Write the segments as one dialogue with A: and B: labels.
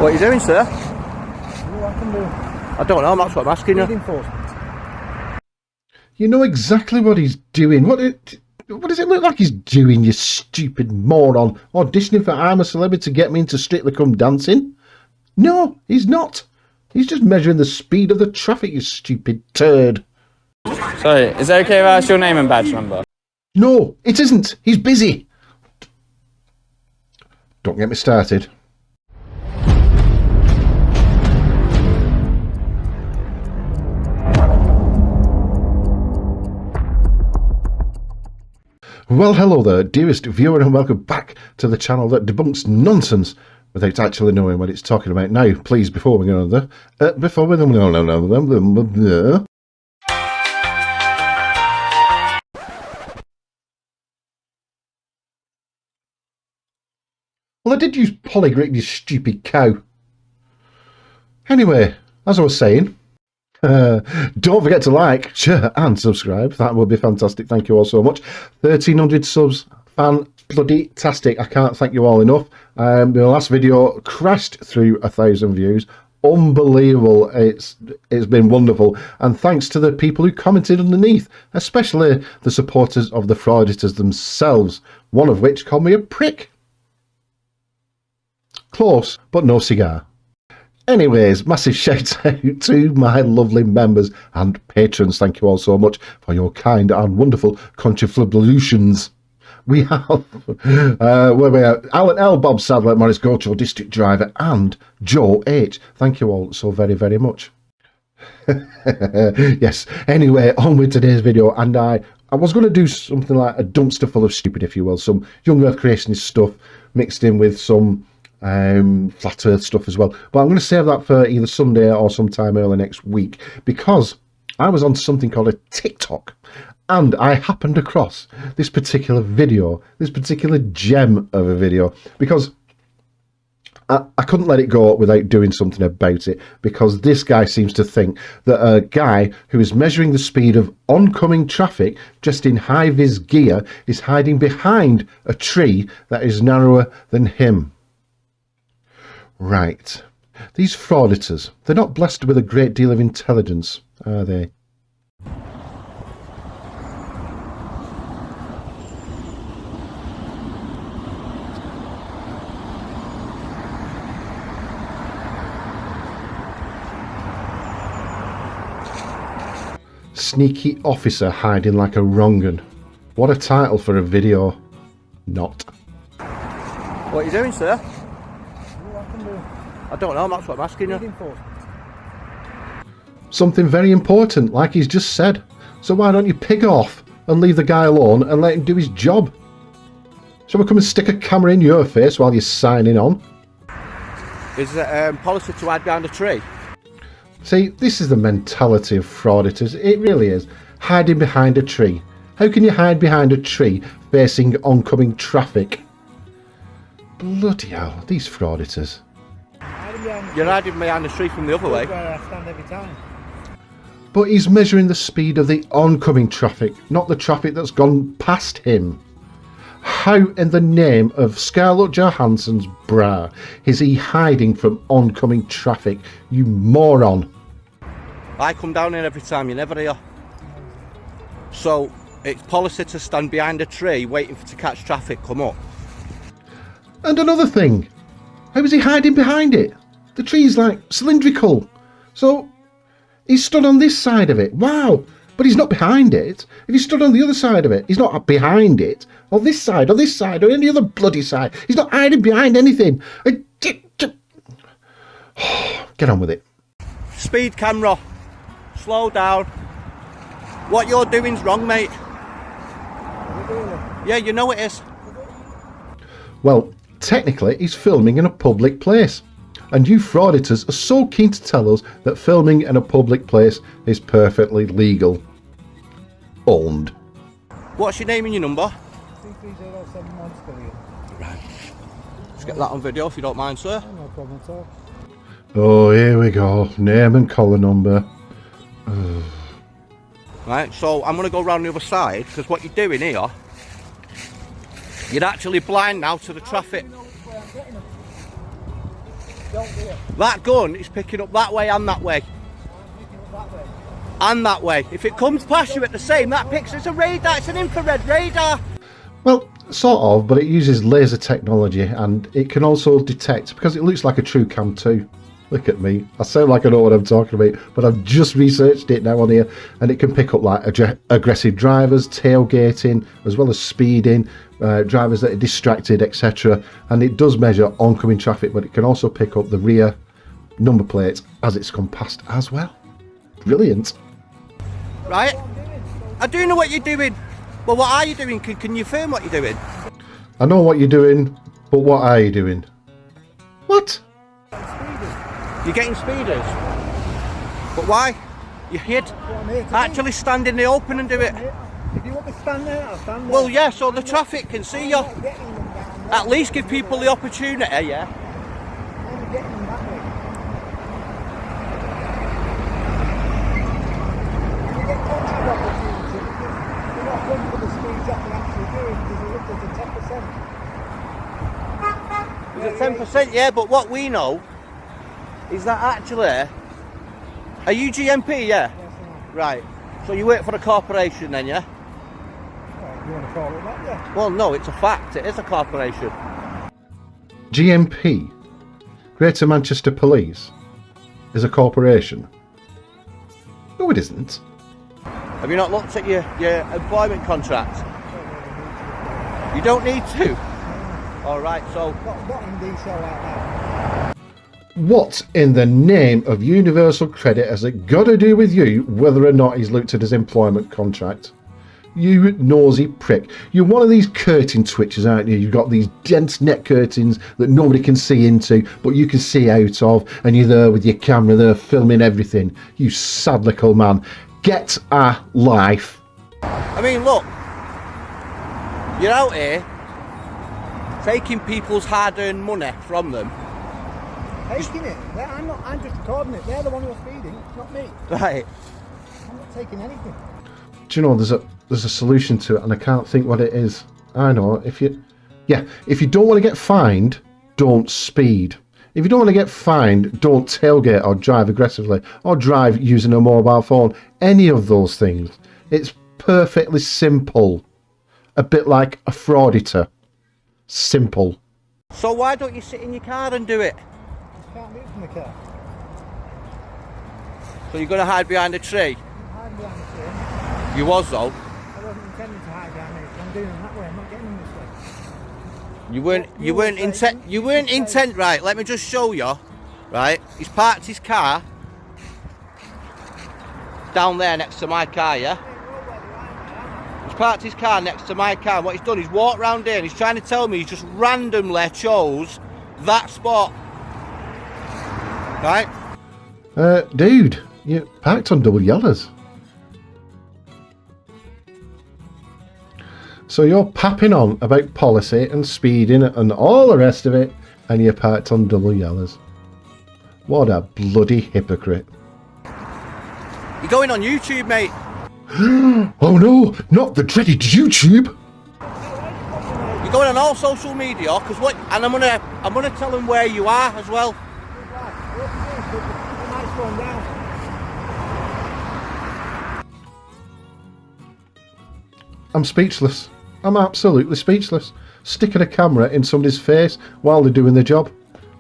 A: What are you doing, sir?
B: What I can do.
A: I don't know, that's what I'm asking you.
C: You know exactly what he's doing. What does it look like he's doing, you stupid moron? Auditioning for I'm a Celebrity to get me into Strictly Come Dancing? No, he's not. He's just measuring the speed of the traffic, you stupid turd.
D: Sorry, is it okay if I ask your name and badge number?
C: No, it isn't. He's busy. Don't get me started. Well, hello there, dearest viewer, and welcome back to the channel that debunks nonsense without actually knowing what it's talking about. Now, please, before we go on there, well, I did use polygrick, you stupid cow. Anyway, as I was saying, don't forget to like, share and subscribe. That would be fantastic. Thank you all so much. 1300 subs, fan-bloody-tastic. I can't thank you all enough. The last video crashed through 1,000 views. Unbelievable. It's been wonderful, and thanks to the people who commented underneath, especially the supporters of the frauditors themselves, one of which called me a prick. Close, but no cigar. Anyways, massive shout out to my lovely members and patrons. Thank you all so much for your kind and wonderful contributions. We have where we are, Alan L, Bob Sadler, Morris Gocho, District Driver, and Joe H. Thank you all so very, very much. Yes, anyway, on with today's video, and I was going to do something like a dumpster full of stupid, if you will, some young earth creationist stuff mixed in with some flat earth stuff as well, but I'm going to save that for either Sunday or sometime early next week, because I was on something called a TikTok and I happened across this particular video, this particular gem of a video, because I couldn't let it go without doing something about it, because this guy seems to think that a guy who is measuring the speed of oncoming traffic just in high-vis gear is hiding behind a tree that is narrower than him. Right. These frauditors, they're not blessed with a great deal of intelligence, are they? Sneaky officer hiding like a wrong'un. What a title for a video. Not.
A: What are you doing, sir? I don't know, that's what I'm asking you.
C: Something very important, like he's just said. So why don't you pig off and leave the guy alone and let him do his job? Shall we come and stick a camera in your face while you're signing on?
A: Is it policy to hide behind a tree?
C: See, this is the mentality of frauditors. It really is. Hiding behind a tree. How can you hide behind a tree facing oncoming traffic? Bloody hell, these frauditors.
A: You're hiding behind the tree from the other way.
B: Where I stand every time.
C: But he's measuring the speed of the oncoming traffic, not the traffic that's gone past him. How in the name of Scarlett Johansson's bra is he hiding from oncoming traffic, you moron?
A: I come down here every time, you're never here. So, it's policy to stand behind a tree waiting to catch traffic come up.
C: And another thing, how is he hiding behind it? The tree's like cylindrical, so he's stood on this side of it. Wow, but he's not behind it. If he stood on the other side of it, he's not behind it, or this side, or any other bloody side. He's not hiding behind anything. Get on with it.
A: Speed camera, slow down. What you're doing's wrong, mate. Yeah, you know it is.
C: Well, technically, he's filming in a public place. And you frauditors are so keen to tell us that filming in a public place is perfectly legal. Owned.
A: What's your name and your number?
B: 23071
A: Right. Let's get that on video if you don't mind, sir.
B: No problem at all.
C: Oh, here we go. Name and collar number.
A: Right, so I'm going to go around the other side, because what you're doing here, you're actually blind now to the traffic.
B: Don't do it.
A: That gun is picking up that way and that way.
B: I'm picking up that way.
A: And that way. If it comes past you at the same, that picks, it's a radar, it's an infrared radar.
C: Well, sort of, but it uses laser technology and it can also detect, because it looks like a true cam too. Look at me. I sound like I know what I'm talking about, but I've just researched it now on here, and it can pick up like aggressive drivers, tailgating, as well as speeding, drivers that are distracted, etc. And it does measure oncoming traffic, but it can also pick up the rear number plates as it's come past as well. Brilliant.
A: Right? I do know what you're doing. Well, what are you doing? Can you affirm what you're doing?
C: I know what you're doing, but what are you doing? What?
A: You're getting speeders. But why? You hid. Actually stand in the open and do it.
B: If you want me to stand there, I'll stand there.
A: Well, yeah, so the traffic can see you.
B: I'm getting them down there.
A: At least give people the opportunity, yeah?
B: I'm getting them that way. You get tons of opportunity because you're not going for the speeds that you're actually doing because there's a 10%.
A: There's a 10%, yeah, but what we know is that actually, are you GMP, yeah?
B: Yes, I am.
A: Right, so you work for a corporation then, yeah?
B: Well, you want to call it that, yeah?
A: Well, no, it's a fact, it is a corporation.
C: GMP, Greater Manchester Police, is a corporation. No, it isn't.
A: Have you not looked at your employment contract? You don't need to? Alright, so...
B: Not in detail like that.
C: What in the name of universal credit has it got to do with you whether or not he's looked at his employment contract? You nosy prick. You're one of these curtain twitchers, aren't you? You've got these dense net curtains that nobody can see into, but you can see out of, and you're there with your camera there filming everything. You sad little man. Get a life.
A: I mean, look. You're out here taking people's hard-earned money from them.
B: Taking it. I'm just recording it. They're the one who's feeding, not me.
A: Right.
B: I'm not taking anything.
C: Do you know there's a solution to it, and I can't think what it is. I know. If you don't want to get fined, don't speed. If you don't want to get fined, don't tailgate or drive aggressively or drive using a mobile phone. Any of those things. It's perfectly simple. A bit like a frauditor. Simple.
A: So why don't you sit in your car and do it?
B: Can't move from the car.
A: So you're going to hide behind a tree?
B: I'm hiding behind the tree.
A: You was though.
B: I wasn't intending to hide behind it. I'm doing it that way. I'm not getting in this way.
A: You weren't intent, right? Let me just show you. Right? He's parked his car down there next to my car, yeah? He's parked his car next to my car. What he's done, he's walked round here and he's trying to tell me he's just randomly chose that spot. Right?
C: Dude, you parked on double yellows. So you're papping on about policy and speeding and all the rest of it, and you're parked on double yellows. What a bloody hypocrite.
A: You're going on YouTube, mate.
C: Oh no, not the dreaded YouTube.
A: You're going on all social media, cause what? And I'm gonna tell them where you are as well.
C: I'm speechless. I'm absolutely speechless. Sticking a camera in somebody's face while they're doing their job.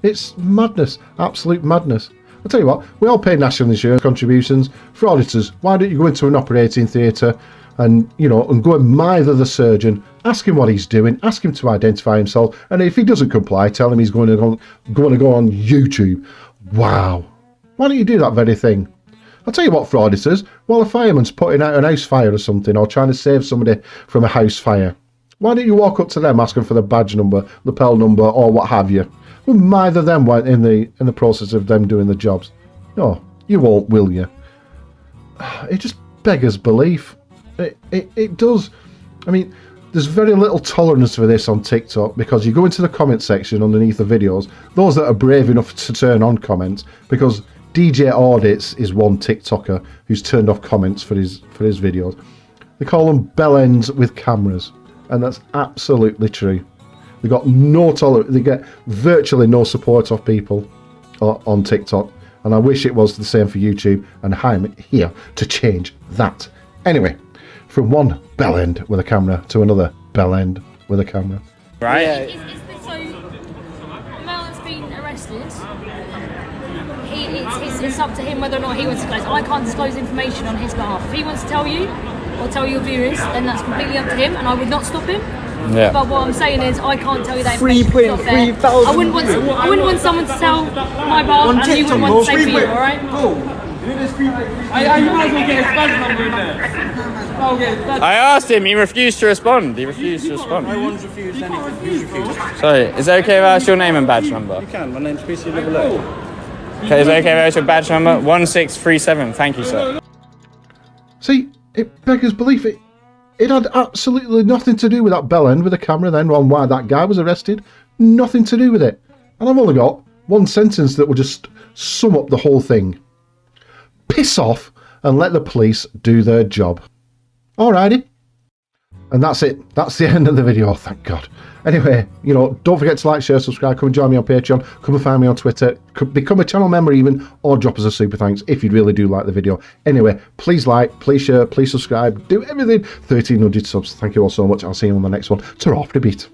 C: It's madness. Absolute madness. I'll tell you what, we all pay national insurance contributions. For auditors, why don't you go into an operating theatre and, and go and mither the surgeon, ask him what he's doing, ask him to identify himself, and if he doesn't comply, tell him he's going to go on YouTube. Wow. Why don't you do that very thing? I'll tell you what, for auditors, while a fireman's putting out an house fire or something, or trying to save somebody from a house fire, why don't you walk up to them asking for the badge number, lapel number, or what have you? Well, neither them went in the process of them doing the jobs. No, you won't, will you? It just beggars belief. It does. I mean, there's very little tolerance for this on TikTok, because you go into the comment section underneath the videos, those that are brave enough to turn on comments, because DJ Audits is one TikToker who's turned off comments for his videos. They call them bell ends with cameras, and that's absolutely true. They got no tolerance. They get virtually no support off people. on TikTok, and I wish it was the same for YouTube, and I'm here to change that. Anyway, from one bell end with a camera to another bell end with a camera.
D: Right?
E: Is this so? Melon's been arrested. It's up to him whether or not he wants to disclose. I can't disclose information on his behalf. If he wants to tell you or tell your viewers, then that's completely up to him, and I would not stop him.
D: Yeah.
E: But what I'm saying is, I can't tell you that information.
F: 3.3 thousand.
E: I wouldn't want someone to tell my behalf, and you wouldn't want the same for you. All right?
F: You might as well get his badge number in there.
D: I asked him, he refused to respond. He refused to respond.
F: No one's refused anything. Who's refused?
D: Sorry, is it okay if I ask your name and badge number?
F: You can. My name's PC Liverlow.
D: Okay, is it okay if I ask your badge number? 1637. Thank you, sir.
C: See, it beggars belief. It had absolutely nothing to do with that bell end with the camera then on why that guy was arrested. Nothing to do with it. And I've only got one sentence that will just sum up the whole thing. Piss off and let the police do their job. Alrighty. And that's it. That's the end of the video, thank God. Anyway, you know, don't forget to like, share, subscribe, come and join me on Patreon, come and find me on Twitter, become a channel member even, or drop us a super thanks if you really do like the video. Anyway, please like, please share, please subscribe, do everything. 1300 subs. Thank you all so much. I'll see you on the next one. Ta-ra for a bit.